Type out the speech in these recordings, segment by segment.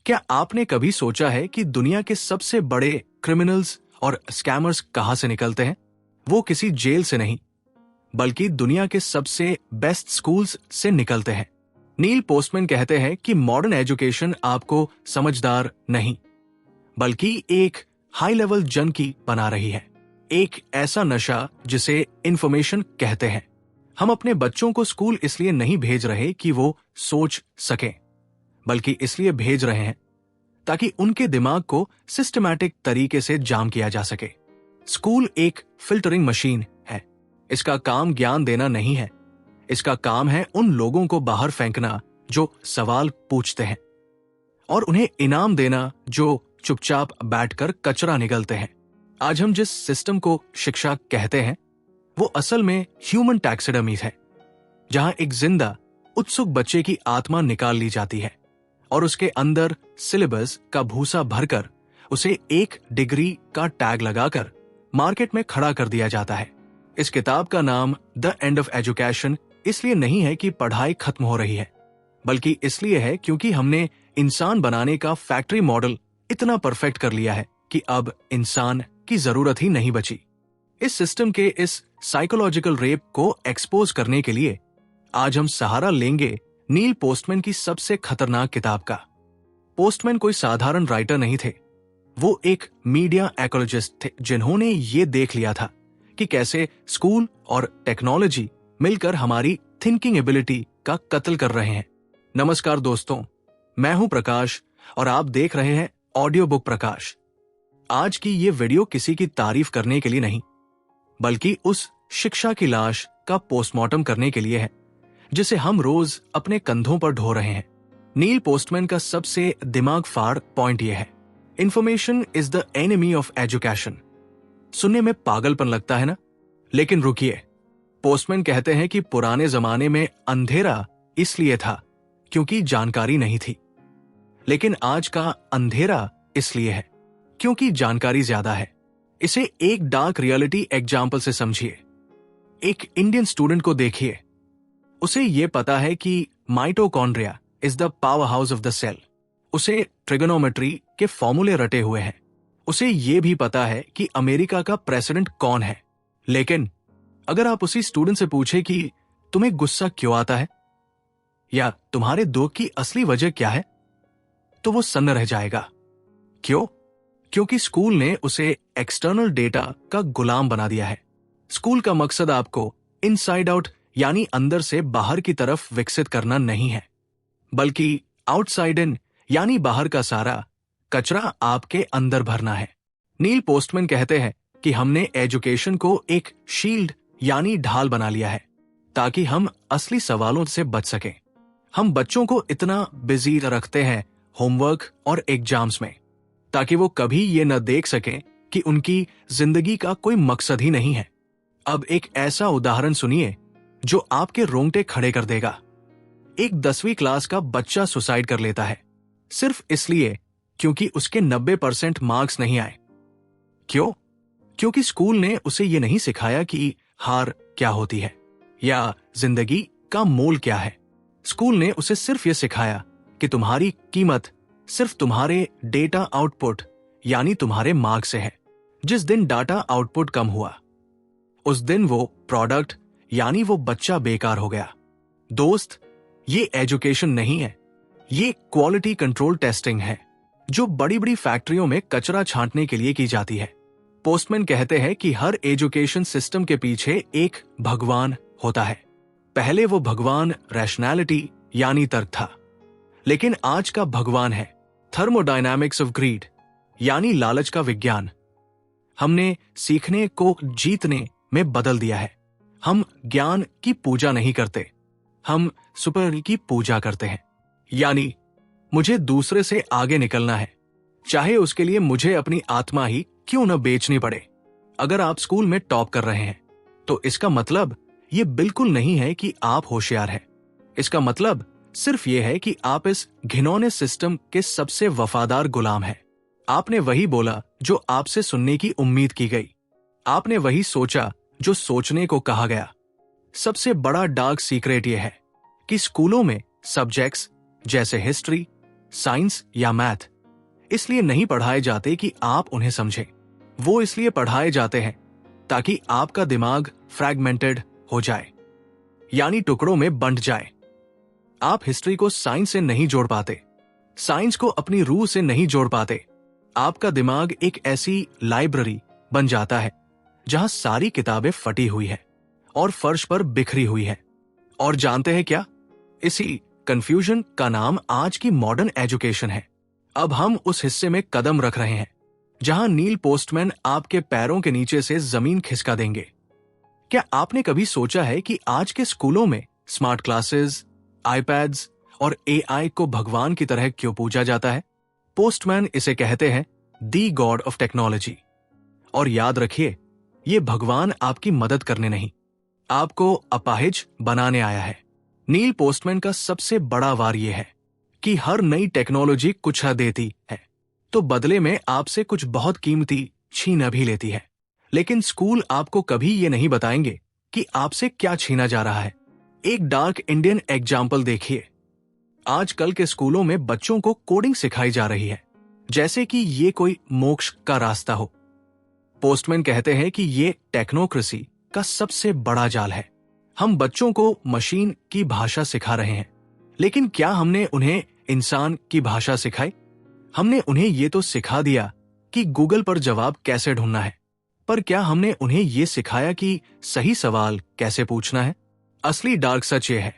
क्या आपने कभी सोचा है कि दुनिया के सबसे बड़े क्रिमिनल्स और स्कैमर्स कहां से निकलते हैं? वो किसी जेल से नहीं, बल्कि दुनिया के सबसे बेस्ट स्कूल्स से निकलते हैं। नील पोस्टमैन कहते हैं कि मॉडर्न एजुकेशन आपको समझदार नहीं, बल्कि एक हाई लेवल जंकी बना रही है। एक ऐसा नशा जिसे इंफॉर्मेशन कहते हैं। हम अपने बच्चों को स्कूल इसलिए नहीं भेज रहे कि वो सोच सकें, बल्कि इसलिए भेज रहे हैं ताकि उनके दिमाग को सिस्टमैटिक तरीके से जाम किया जा सके। स्कूल एक फिल्टरिंग मशीन है। इसका काम ज्ञान देना नहीं है। इसका काम है उन लोगों को बाहर फेंकना जो सवाल पूछते हैं, और उन्हें इनाम देना जो चुपचाप बैठकर कचरा निगलते हैं। आज हम जिस सिस्टम को शिक्षा कहते हैं, वो असल में ह्यूमन टैक्सिडमी है, जहां एक जिंदा उत्सुक बच्चे की आत्मा निकाल ली जाती है और उसके अंदर सिलेबस का भूसा भरकर उसे एक डिग्री का टैग लगाकर मार्केट में खड़ा कर दिया जाता है। इस किताब का नाम द एंड ऑफ एजुकेशन इसलिए नहीं है कि पढ़ाई खत्म हो रही है, बल्कि इसलिए है क्योंकि हमने इंसान बनाने का फैक्ट्री मॉडल इतना परफेक्ट कर लिया है कि अब इंसान की जरूरत ही नहीं बची। इस सिस्टम के इस साइकोलॉजिकल रेप को एक्सपोज करने के लिए आज हम सहारा लेंगे नील पोस्टमैन की सबसे खतरनाक किताब का। पोस्टमैन कोई साधारण राइटर नहीं थे। वो एक मीडिया एकोलॉजिस्ट थे, जिन्होंने ये देख लिया था कि कैसे स्कूल और टेक्नोलॉजी मिलकर हमारी थिंकिंग एबिलिटी का कत्ल कर रहे हैं। नमस्कार दोस्तों, मैं हूं प्रकाश और आप देख रहे हैं ऑडियो बुक प्रकाश। आज की ये वीडियो किसी की तारीफ करने के लिए नहीं, बल्कि उस शिक्षा की लाश का पोस्टमार्टम करने के लिए है जिसे हम रोज अपने कंधों पर ढो रहे हैं। नील पोस्टमैन का सबसे दिमाग फाड़ पॉइंट यह है, information is the enemy of education. सुनने में पागलपन लगता है ना? लेकिन रुकिए, पोस्टमैन कहते हैं कि पुराने जमाने में अंधेरा इसलिए था क्योंकि जानकारी नहीं थी, लेकिन आज का अंधेरा इसलिए है क्योंकि जानकारी ज्यादा है। इसे एक डार्क रियलिटी एग्जाम्पल से समझिए। एक इंडियन स्टूडेंट को देखिए। उसे यह पता है कि mitochondria is the powerhouse of the cell. उसे ट्रिगोनोमेट्री के फॉर्मूले रटे हुए हैं। उसे यह भी पता है कि अमेरिका का प्रेसिडेंट कौन है। लेकिन अगर आप उसी स्टूडेंट से पूछे कि तुम्हें गुस्सा क्यों आता है या तुम्हारे दुख की असली वजह क्या है, तो वो सन्न रह जाएगा। क्यों? क्योंकि स्कूल ने उसे एक्सटर्नल डेटा का गुलाम बना दिया है। स्कूल का मकसद आपको इनसाइड आउट यानी अंदर से बाहर की तरफ विकसित करना नहीं है, बल्कि आउटसाइड इन यानी बाहर का सारा कचरा आपके अंदर भरना है। नील पोस्टमैन कहते हैं कि हमने एजुकेशन को एक शील्ड यानी ढाल बना लिया है ताकि हम असली सवालों से बच सकें। हम बच्चों को इतना बिजी रखते हैं होमवर्क और एग्जाम्स में ताकि वो कभी ये न देख सकें कि उनकी जिंदगी का कोई मकसद ही नहीं है। अब एक ऐसा उदाहरण सुनिए जो आपके रोंगटे खड़े कर देगा। एक 10वीं क्लास का बच्चा सुसाइड कर लेता है सिर्फ इसलिए क्योंकि उसके 90% मार्क्स नहीं आए। क्यों? क्योंकि स्कूल ने उसे ये नहीं सिखाया कि हार क्या होती है या जिंदगी का मोल क्या है। स्कूल ने उसे सिर्फ ये सिखाया कि तुम्हारी कीमत सिर्फ तुम्हारे डेटा आउटपुट यानी तुम्हारे मार्क्स से है। जिस दिन डाटा आउटपुट कम हुआ, उस दिन वो प्रोडक्ट यानी वो बच्चा बेकार हो गया। दोस्त, ये एजुकेशन नहीं है, ये क्वालिटी कंट्रोल टेस्टिंग है जो बड़ी बड़ी फैक्ट्रियों में कचरा छांटने के लिए की जाती है। पोस्टमैन कहते हैं कि हर एजुकेशन सिस्टम के पीछे एक भगवान होता है। पहले वो भगवान रैशनैलिटी यानी तर्क था, लेकिन आज का भगवान है थर्मोडायनामिक्स ऑफ ग्रीड यानी लालच का विज्ञान। हमने सीखने को जीतने में बदल दिया है। हम ज्ञान की पूजा नहीं करते, हम सुपर की पूजा करते हैं। यानी मुझे दूसरे से आगे निकलना है, चाहे उसके लिए मुझे अपनी आत्मा ही क्यों न बेचनी पड़े। अगर आप स्कूल में टॉप कर रहे हैं तो इसका मतलब ये बिल्कुल नहीं है कि आप होशियार हैं। इसका मतलब सिर्फ ये है कि आप इस घिनौने सिस्टम के सबसे वफादार गुलाम हैं। आपने वही बोला जो आपसे सुनने की उम्मीद की गई। आपने वही सोचा जो सोचने को कहा गया। सबसे बड़ा डार्क सीक्रेट यह है कि स्कूलों में सब्जेक्ट्स जैसे हिस्ट्री, साइंस या मैथ इसलिए नहीं पढ़ाए जाते कि आप उन्हें समझें। वो इसलिए पढ़ाए जाते हैं ताकि आपका दिमाग फ्रैगमेंटेड हो जाए, यानी टुकड़ों में बंट जाए। आप हिस्ट्री को साइंस से नहीं जोड़ पाते, साइंस को अपनी रूह से नहीं जोड़ पाते। आपका दिमाग एक ऐसी लाइब्रेरी बन जाता है जहां सारी किताबें फटी हुई है और फर्श पर बिखरी हुई है। और जानते हैं क्या? इसी कंफ्यूजन का नाम आज की मॉडर्न एजुकेशन है। अब हम उस हिस्से में कदम रख रहे हैं जहां नील पोस्टमैन आपके पैरों के नीचे से जमीन खिसका देंगे। क्या आपने कभी सोचा है कि आज के स्कूलों में स्मार्ट क्लासेस, आईपैड्स और एआई को भगवान की तरह क्यों पूजा जाता है? पोस्टमैन इसे कहते हैं दी गॉड ऑफ टेक्नोलॉजी। और याद रखिए, ये भगवान आपकी मदद करने नहीं, आपको अपाहिज बनाने आया है। नील पोस्टमैन का सबसे बड़ा वार यह है कि हर नई टेक्नोलॉजी कुछ देती है तो बदले में आपसे कुछ बहुत कीमती छीन भी लेती है। लेकिन स्कूल आपको कभी ये नहीं बताएंगे कि आपसे क्या छीना जा रहा है। एक डार्क इंडियन एग्जाम्पल देखिए। आजकल के स्कूलों में बच्चों को कोडिंग सिखाई जा रही है जैसे कि ये कोई मोक्ष का रास्ता हो। पोस्टमैन कहते हैं कि ये टेक्नोक्रेसी का सबसे बड़ा जाल है। हम बच्चों को मशीन की भाषा सिखा रहे हैं, लेकिन क्या हमने उन्हें इंसान की भाषा सिखाई? हमने उन्हें ये तो सिखा दिया कि गूगल पर जवाब कैसे ढूंढना है, पर क्या हमने उन्हें ये सिखाया कि सही सवाल कैसे पूछना है? असली डार्क सच ये है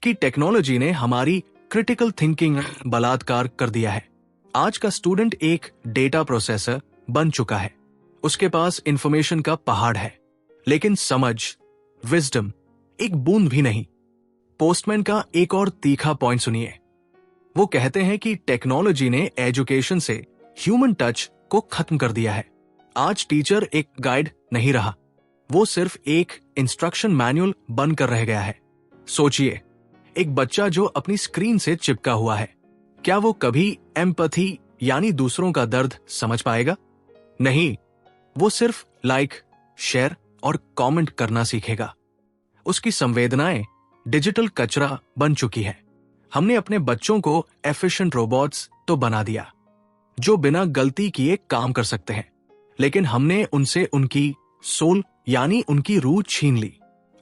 कि टेक्नोलॉजी ने हमारी क्रिटिकल थिंकिंग बलात्कार कर दिया है। आज का स्टूडेंट एक डेटा प्रोसेसर बन चुका है। उसके पास इंफॉर्मेशन का पहाड़ है, लेकिन समझ, विजडम एक बूंद भी नहीं। पोस्टमैन का एक और तीखा पॉइंट सुनिए। वो कहते हैं कि टेक्नोलॉजी ने एजुकेशन से ह्यूमन टच को खत्म कर दिया है। आज टीचर एक गाइड नहीं रहा, वो सिर्फ एक इंस्ट्रक्शन मैनुअल बनकर रह गया है। सोचिए, एक बच्चा जो अपनी स्क्रीन से चिपका हुआ है, क्या वो कभी एम्पैथी यानी दूसरों का दर्द समझ पाएगा? नहीं, वो सिर्फ लाइक, शेयर और कमेंट करना सीखेगा। उसकी संवेदनाएं डिजिटल कचरा बन चुकी है। हमने अपने बच्चों को एफिशिएंट रोबोट्स तो बना दिया जो बिना गलती किए काम कर सकते हैं, लेकिन हमने उनसे उनकी सोल यानी उनकी रूह छीन ली।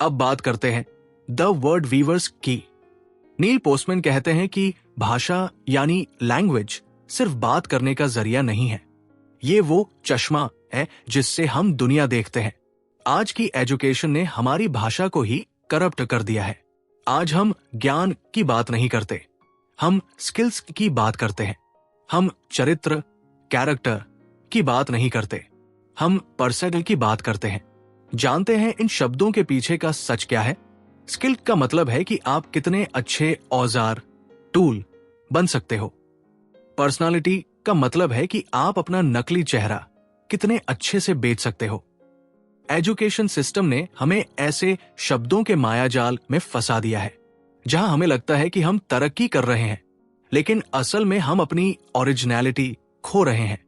अब बात करते हैं द वर्ड वीवर्स की। नील पोस्टमैन कहते हैं कि भाषा यानी लैंग्वेज सिर्फ बात करने का जरिया नहीं है, ये वो चश्मा है जिससे हम दुनिया देखते हैं। आज की एजुकेशन ने हमारी भाषा को ही करप्ट कर दिया है। आज हम ज्ञान की बात नहीं करते, हम स्किल्स की बात करते हैं। हम चरित्र, कैरेक्टर की बात नहीं करते, हम पर्सनल की बात करते हैं। जानते हैं इन शब्दों के पीछे का सच क्या है? स्किल का मतलब है कि आप कितने अच्छे औजार, टूल बन सकते हो। पर्सनालिटी का मतलब है कि आप अपना नकली चेहरा कितने अच्छे से बेच सकते हो। एजुकेशन सिस्टम ने हमें ऐसे शब्दों के मायाजाल में फंसा दिया है जहां हमें लगता है कि हम तरक्की कर रहे हैं, लेकिन असल में हम अपनी ओरिजिनलिटी खो रहे हैं।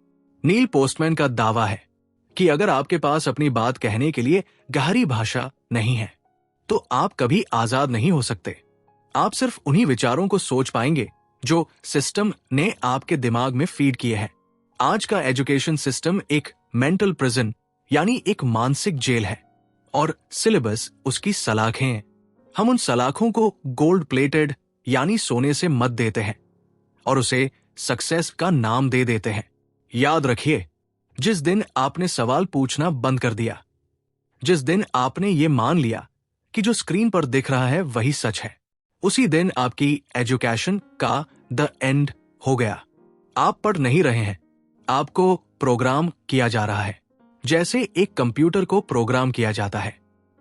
नील पोस्टमैन का दावा है कि अगर आपके पास अपनी बात कहने के लिए गहरी भाषा नहीं है तो आप कभी आजाद नहीं हो सकते। आप सिर्फ उन्हीं विचारों को सोच पाएंगे जो सिस्टम ने आपके दिमाग में फीड किए हैं। आज का एजुकेशन सिस्टम एक मेंटल प्रिजन यानी एक मानसिक जेल है और सिलेबस उसकी सलाखें हैं। हम उन सलाखों को गोल्ड प्लेटेड यानी सोने से मत देते हैं और उसे सक्सेस का नाम दे देते हैं। याद रखिए, जिस दिन आपने सवाल पूछना बंद कर दिया, जिस दिन आपने ये मान लिया कि जो स्क्रीन पर दिख रहा है वही सच है, उसी दिन आपकी एजुकेशन का द एंड हो गया। आप पढ़ नहीं रहे हैं, आपको प्रोग्राम किया जा रहा है। जैसे एक कंप्यूटर को प्रोग्राम किया जाता है,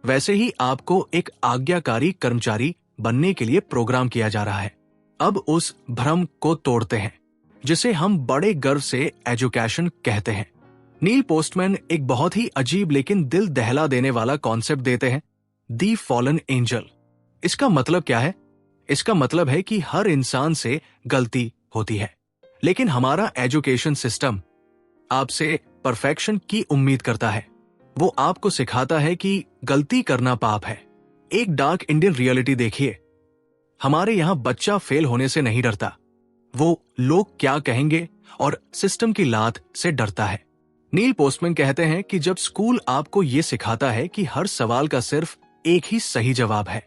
वैसे ही आपको एक आज्ञाकारी कर्मचारी बनने के लिए प्रोग्राम किया जा रहा है। अब उस भ्रम को तोड़ते हैं जिसे हम बड़े गर्व से एजुकेशन कहते हैं। नील पोस्टमैन एक बहुत ही अजीब लेकिन दिल दहला देने वाला कॉन्सेप्ट देते हैं, दी फॉलन एंजल। इसका मतलब क्या है? इसका मतलब है कि हर इंसान से गलती होती है, लेकिन हमारा एजुकेशन सिस्टम आपसे परफेक्शन की उम्मीद करता है। वो आपको सिखाता है कि गलती करना पाप है। एक डार्क इंडियन रियलिटी देखिए, हमारे यहां बच्चा फेल होने से नहीं डरता, वो लोग क्या कहेंगे और सिस्टम की लात से डरता है। नील पोस्टमैन कहते हैं कि जब स्कूल आपको ये सिखाता है कि हर सवाल का सिर्फ एक ही सही जवाब है,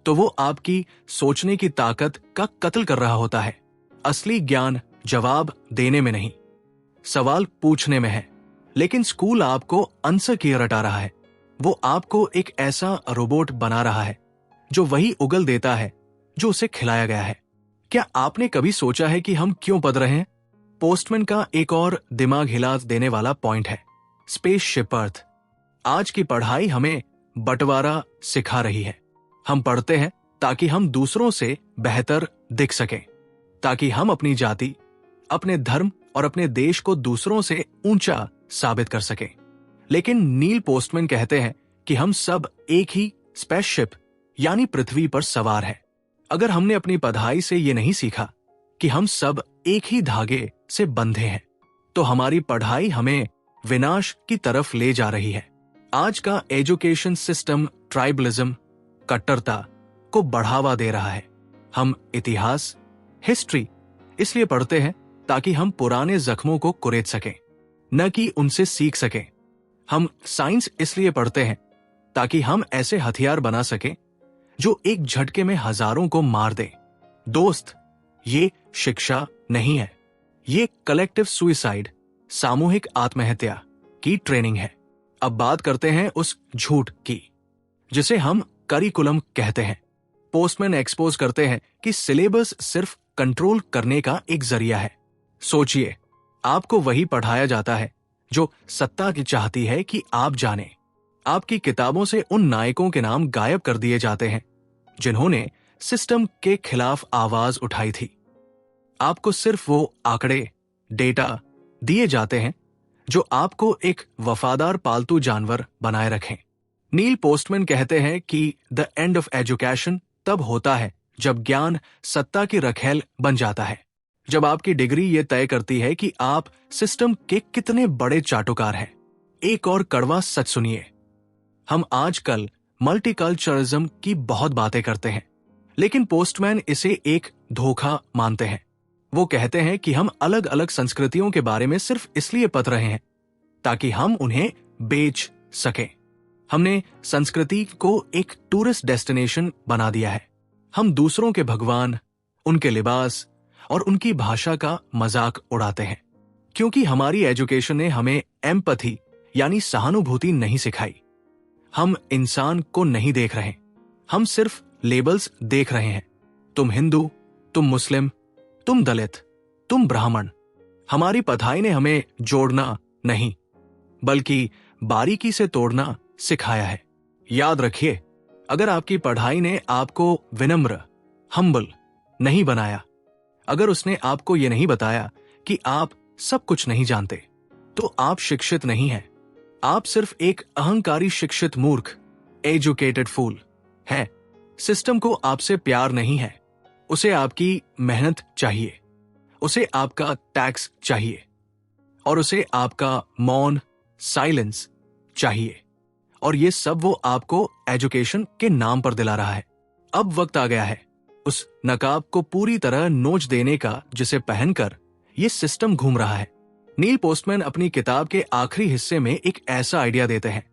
तो वो आपकी सोचने की ताकत का कत्ल कर रहा होता है। असली ज्ञान जवाब देने में नहीं, सवाल पूछने में है। लेकिन स्कूल आपको आंसर की रटा रहा है। वो आपको एक ऐसा रोबोट बना रहा है जो वही उगल देता है जो उसे खिलाया गया है। क्या आपने कभी सोचा है कि हम क्यों पढ़ रहे हैं? पोस्टमैन का एक और दिमाग हिला देने वाला पॉइंट है स्पेसशिप अर्थ। आज की पढ़ाई हमें बंटवारा सिखा रही है। हम पढ़ते हैं ताकि हम दूसरों से बेहतर दिख सकें, ताकि हम अपनी जाति, अपने धर्म और अपने देश को दूसरों से ऊंचा साबित कर सकें। लेकिन नील पोस्टमैन कहते हैं कि हम सब एक ही स्पेसशिप यानी पृथ्वी पर सवार हैं। अगर हमने अपनी पढ़ाई से ये नहीं सीखा कि हम सब एक ही धागे से बंधे हैं, तो हमारी पढ़ाई हमें विनाश की तरफ ले जा रही है। आज का एजुकेशन सिस्टम ट्राइबलिज्म, कट्टरता को बढ़ावा दे रहा है। हम इतिहास, हिस्ट्री इसलिए पढ़ते हैं ताकि हम पुराने जख्मों को कुरेद सकें, न कि उनसे सीख सकें। हम साइंस इसलिए पढ़ते हैं ताकि हम ऐसे हथियार बना सकें जो एक झटके में हजारों को मार दें। दोस्त, ये शिक्षा नहीं है, ये कलेक्टिव सुइसाइड, सामूहिक आत्महत्या की ट्रेनिंग है। अब बात करते हैं उस झूठ की जिसे हम करिकुलम कहते हैं। पोस्टमैन एक्सपोज करते हैं कि सिलेबस सिर्फ कंट्रोल करने का एक जरिया है। सोचिए, आपको वही पढ़ाया जाता है जो सत्ता की चाहती है कि आप जानें। आपकी किताबों से उन नायकों के नाम गायब कर दिए जाते हैं जिन्होंने सिस्टम के खिलाफ आवाज उठाई थी। आपको सिर्फ वो आंकड़े, डेटा दिए जाते हैं जो आपको एक वफादार पालतू जानवर बनाए रखें। नील पोस्टमैन कहते हैं कि द एंड ऑफ एजुकेशन तब होता है जब ज्ञान सत्ता की रखेल बन जाता है। जब आपकी डिग्री ये तय करती है कि आप सिस्टम के कितने बड़े चाटुकार हैं। एक और कड़वा सच सुनिए, हम आजकल मल्टीकल्चरलिज्म की बहुत बातें करते हैं, लेकिन पोस्टमैन इसे एक धोखा मानते हैं। वो कहते हैं कि हम अलग अलग संस्कृतियों के बारे में सिर्फ इसलिए पढ़ रहे हैं ताकि हम उन्हें बेच सकें। हमने संस्कृति को एक टूरिस्ट डेस्टिनेशन बना दिया है। हम दूसरों के भगवान, उनके लिबास और उनकी भाषा का मजाक उड़ाते हैं, क्योंकि हमारी एजुकेशन ने हमें एम्पैथी यानी सहानुभूति नहीं सिखाई। हम इंसान को नहीं देख रहे, हम सिर्फ लेबल्स देख रहे हैं। तुम हिंदू, तुम मुस्लिम, तुम दलित, तुम ब्राह्मण। हमारी पढ़ाई ने हमें जोड़ना नहीं बल्कि बारीकी से तोड़ना सिखाया है। याद रखिए, अगर आपकी पढ़ाई ने आपको विनम्र, हम्बल नहीं बनाया, अगर उसने आपको यह नहीं बताया कि आप सब कुछ नहीं जानते, तो आप शिक्षित नहीं हैं। आप सिर्फ एक अहंकारी शिक्षित मूर्ख, एजुकेटेड फूल है। सिस्टम को आपसे प्यार नहीं है, उसे आपकी मेहनत चाहिए, उसे आपका टैक्स चाहिए और उसे आपका मौन, साइलेंस चाहिए। और ये सब वो आपको एजुकेशन के नाम पर दिला रहा है। अब वक्त आ गया है उस नकाब को पूरी तरह नोच देने का जिसे पहनकर ये सिस्टम घूम रहा है। नील पोस्टमैन अपनी किताब के आखिरी हिस्से में एक ऐसा आइडिया देते हैं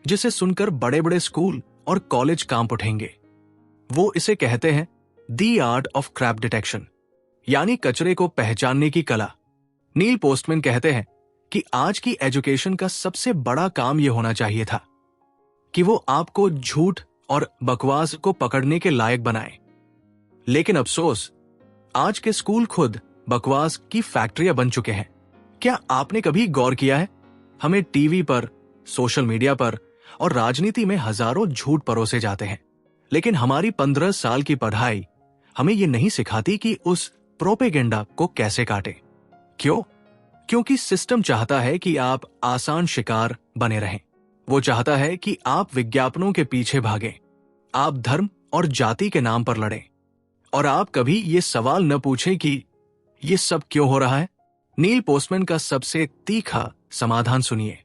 जिसे सुनकर बड़े बड़े स्कूल और कॉलेज कांप उठेंगे। वो इसे कहते हैं the art of crap detection, यानी कचरे को पहचानने की कला। नील पोस्टमैन कहते हैं कि आज की एजुकेशन का सबसे बड़ा काम यह होना चाहिए था कि वो आपको झूठ और बकवास को पकड़ने के लायक बनाए। लेकिन अफसोस, आज के स्कूल खुद बकवास की फैक्ट्रियां बन चुके हैं। क्या आपने कभी गौर किया है, हमें टीवी पर, सोशल मीडिया पर और राजनीति में हजारों झूठ परोसे जाते हैं, लेकिन हमारी 15 साल की पढ़ाई हमें यह नहीं सिखाती कि उस प्रोपेगेंडा को कैसे काटें। क्यों? क्योंकि सिस्टम चाहता है कि आप आसान शिकार बने रहें। वो चाहता है कि आप विज्ञापनों के पीछे भागें, आप धर्म और जाति के नाम पर लड़ें, और आप कभी ये सवाल न पूछें कि ये सब क्यों हो रहा है। नील पोस्टमैन का सबसे तीखा समाधान सुनिए।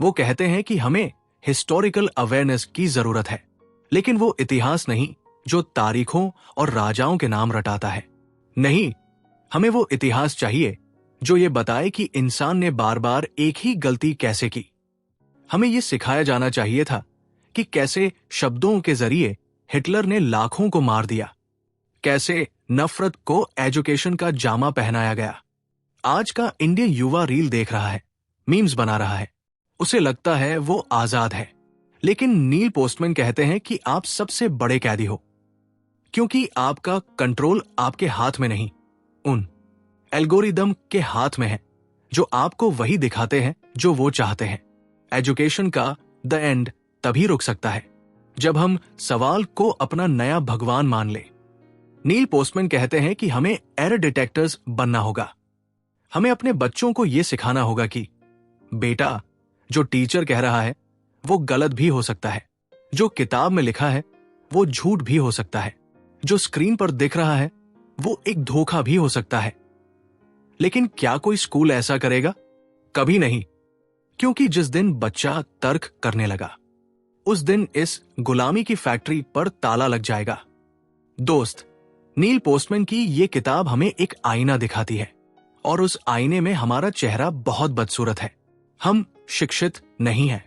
वो कहते हैं कि हमें हिस्टोरिकल अवेयरनेस की जरूरत है, लेकिन वो इतिहास नहीं जो तारीखों और राजाओं के नाम रटाता है। नहीं, हमें वो इतिहास चाहिए जो ये बताए कि इंसान ने बार बार एक ही गलती कैसे की। हमें ये सिखाया जाना चाहिए था कि कैसे शब्दों के जरिए हिटलर ने लाखों को मार दिया, कैसे नफरत को एजुकेशन का जामा पहनाया गया। आज का इंडियन युवा रील देख रहा है, मीम्स बना रहा है, उसे लगता है वो आजाद है। लेकिन नील पोस्टमैन कहते हैं कि आप सबसे बड़े कैदी हो, क्योंकि आपका कंट्रोल आपके हाथ में नहीं, उन एल्गोरिदम के हाथ में है जो आपको वही दिखाते हैं जो वो चाहते हैं। एजुकेशन का द एंड तभी रुक सकता है जब हम सवाल को अपना नया भगवान मान ले। नील पोस्टमैन कहते हैं कि हमें एरर डिटेक्टर्स बनना होगा। हमें अपने बच्चों को यह सिखाना होगा कि बेटा, जो टीचर कह रहा है वो गलत भी हो सकता है, जो किताब में लिखा है वो झूठ भी हो सकता है, जो स्क्रीन पर दिख रहा है वो एक धोखा भी हो सकता है। लेकिन क्या कोई स्कूल ऐसा करेगा? कभी नहीं, क्योंकि जिस दिन बच्चा तर्क करने लगा उस दिन इस गुलामी की फैक्ट्री पर ताला लग जाएगा। दोस्त, नील पोस्टमैन की ये किताब हमें एक आईना दिखाती है और उस आईने में हमारा चेहरा बहुत बदसूरत है। हम शिक्षित नहीं हैं,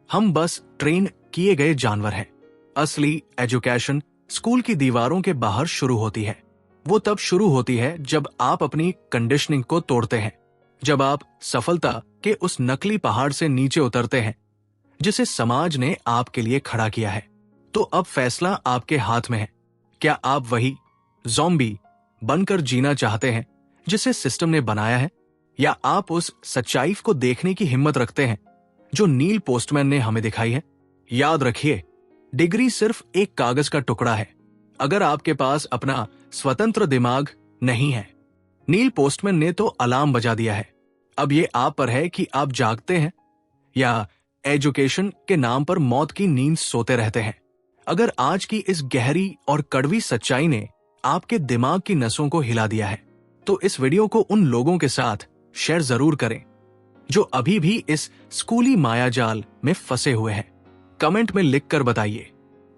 हम बस ट्रेन किए गए जानवर हैं। असली एजुकेशन स्कूल की दीवारों के बाहर शुरू होती है। वो तब शुरू होती है जब आप अपनी कंडीशनिंग को तोड़ते हैं, जब आप सफलता के उस नकली पहाड़ से नीचे उतरते हैं जिसे समाज ने आपके लिए खड़ा किया है। तो अब फैसला आपके हाथ में है। क्या आप वही ज़ॉम्बी बनकर जीना चाहते हैं जिसे सिस्टम ने बनाया है, या आप उस सच्चाई को देखने की हिम्मत रखते हैं जो नील पोस्टमैन ने हमें दिखाई है? याद रखिए, डिग्री सिर्फ एक कागज का टुकड़ा है अगर आपके पास अपना स्वतंत्र दिमाग नहीं है। नील पोस्टमैन ने तो अलार्म बजा दिया है, अब ये आप पर है कि आप जागते हैं या एजुकेशन के नाम पर मौत की नींद सोते रहते हैं। अगर आज की इस गहरी और कड़वी सच्चाई ने आपके दिमाग की नसों को हिला दिया है तो इस वीडियो को उन लोगों के साथ शेयर जरूर करें जो अभी भी इस स्कूली मायाजाल में फंसे हुए हैं। कमेंट में लिखकर बताइए,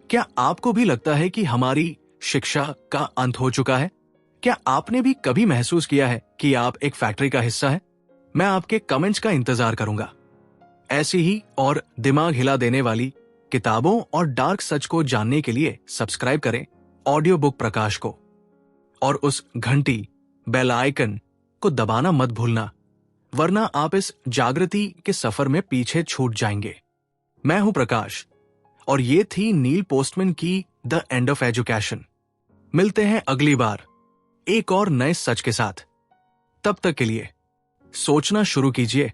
क्या आपको भी लगता है कि हमारी शिक्षा का अंत हो चुका है? क्या आपने भी कभी महसूस किया है कि आप एक फैक्ट्री का हिस्सा हैं? मैं आपके कमेंट्स का इंतजार करूंगा। ऐसी ही और दिमाग हिला देने वाली किताबों और डार्क सच को जानने के लिए सब्सक्राइब करें ऑडियो बुक प्रकाश को, और उस घंटी बेल आइकन को दबाना मत भूलना, वरना आप इस जागृति के सफर में पीछे छूट जाएंगे। मैं हूं प्रकाश और ये थी नील पोस्टमैन की द एंड ऑफ एजुकेशन। मिलते हैं अगली बार एक और नए सच के साथ। तब तक के लिए सोचना शुरू कीजिए